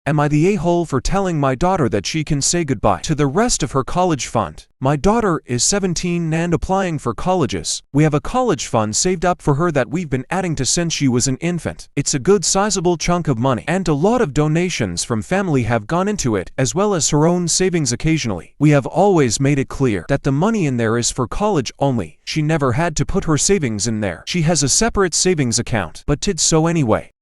Am I the a-hole for telling my daughter that she can say goodbye to the rest of her college fund? My daughter is 17 and applying for colleges. We have a college fund saved up for her that we've been adding to since she was an infant. It's a good sizable chunk of money, and a lot of donations from family have gone into it, as well as her own savings occasionally. We have always made it clear that the money in there is for college only. She never had to put her savings in there. She has a separate savings account, but did so anyway.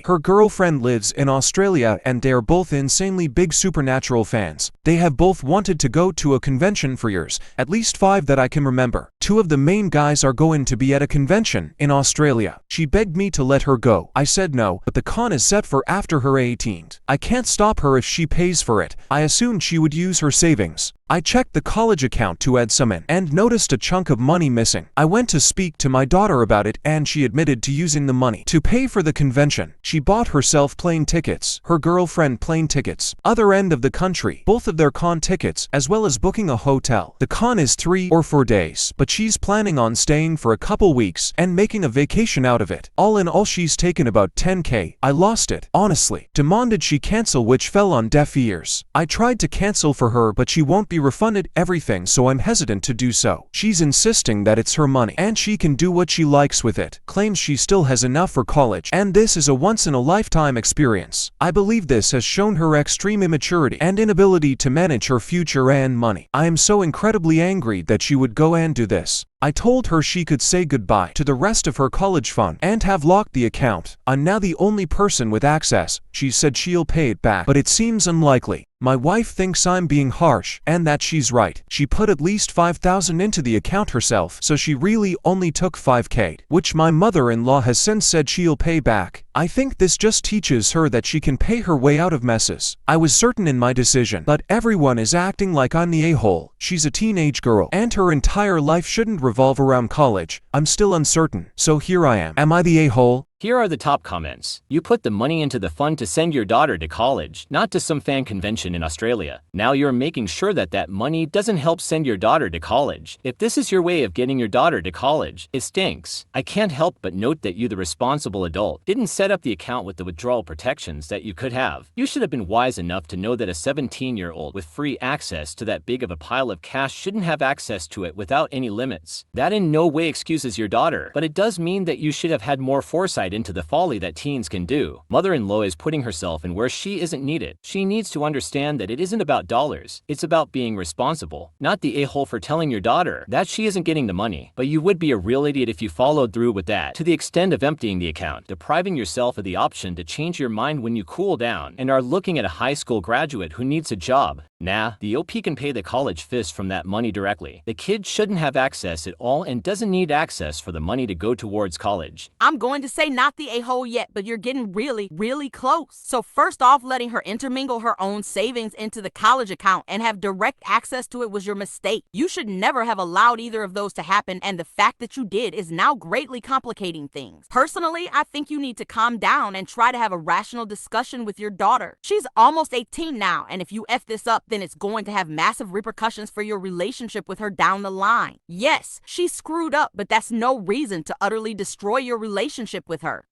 Her girlfriend lives in Australia and they're both insanely big Supernatural fans. They have both wanted to go to a convention for years, at least 5 that I can remember. 2 of the main guys are going to be at a convention in Australia. She begged me to let her go. I said no, but the con is set for after her 18th. I can't stop her if she pays for it. I assumed she would use her savings. I checked the college account to add some in and noticed a chunk of money missing. I went to speak to my daughter about it and she admitted to using the money to pay for the convention. She bought herself plane tickets, her girlfriend plane tickets, other end of the country, both of their con tickets, as well as booking a hotel. The con is 3 or 4 days, but she's planning on staying for a couple weeks and making a vacation out of it. All in all, she's taken about 10K. I lost it, honestly. Demanded she cancel, which fell on deaf ears. I tried to cancel for her, but she won't be refunded everything, so I'm hesitant to do so. She's insisting that it's her money and she can do what she likes with it. Claims she still has enough for college and this is a once-in-a-lifetime experience. I believe this has shown her extreme immaturity and inability to manage her future and money. I am so incredibly angry that she would go and do this. I told her she could say goodbye to the rest of her college fund and have locked the account. I'm now the only person with access. She said she'll pay it back, but it seems unlikely. My wife thinks I'm being harsh, and that she's right. She put at least 5,000 into the account herself, so she really only took 5K, which my mother-in-law has since said she'll pay back. I think this just teaches her that she can pay her way out of messes. I was certain in my decision, but everyone is acting like I'm the a-hole. She's a teenage girl, and her entire life shouldn't revolve around college. I'm still uncertain, so here I am. Am I the a-hole? Here are the top comments. You put the money into the fund to send your daughter to college, not to some fan convention in Australia. Now you're making sure that that money doesn't help send your daughter to college. If this is your way of getting your daughter to college, it stinks. I can't help but note that you, the responsible adult, didn't set up the account with the withdrawal protections that you could have. You should have been wise enough to know that a 17-year-old with free access to that big of a pile of cash shouldn't have access to it without any limits. That in no way excuses your daughter, but it does mean that you should have had more foresight into the folly that teens can do. Mother-in-law is putting herself in where she isn't needed. She needs to understand that it isn't about dollars. It's about being responsible. Not the a-hole for telling your daughter that she isn't getting the money. But you would be a real idiot if you followed through with that, to the extent of emptying the account, depriving yourself of the option to change your mind when you cool down and are looking at a high school graduate who needs a job. Nah, the OP can pay the college fist from that money directly. The kid shouldn't have access at all and doesn't need access for the money to go towards college. I'm going to say not the a-hole yet, but you're getting really close. So first off, letting her intermingle her own savings into the college account and have direct access to it was your mistake. You should never have allowed either of those to happen, and the fact that you did is now greatly complicating things. Personally, I think you need to calm down and try to have a rational discussion with your daughter. She's almost 18 now, and if you F this up, then it's going to have massive repercussions for your relationship with her down the line. Yes, she screwed up, but that's no reason to utterly destroy your relationship with her.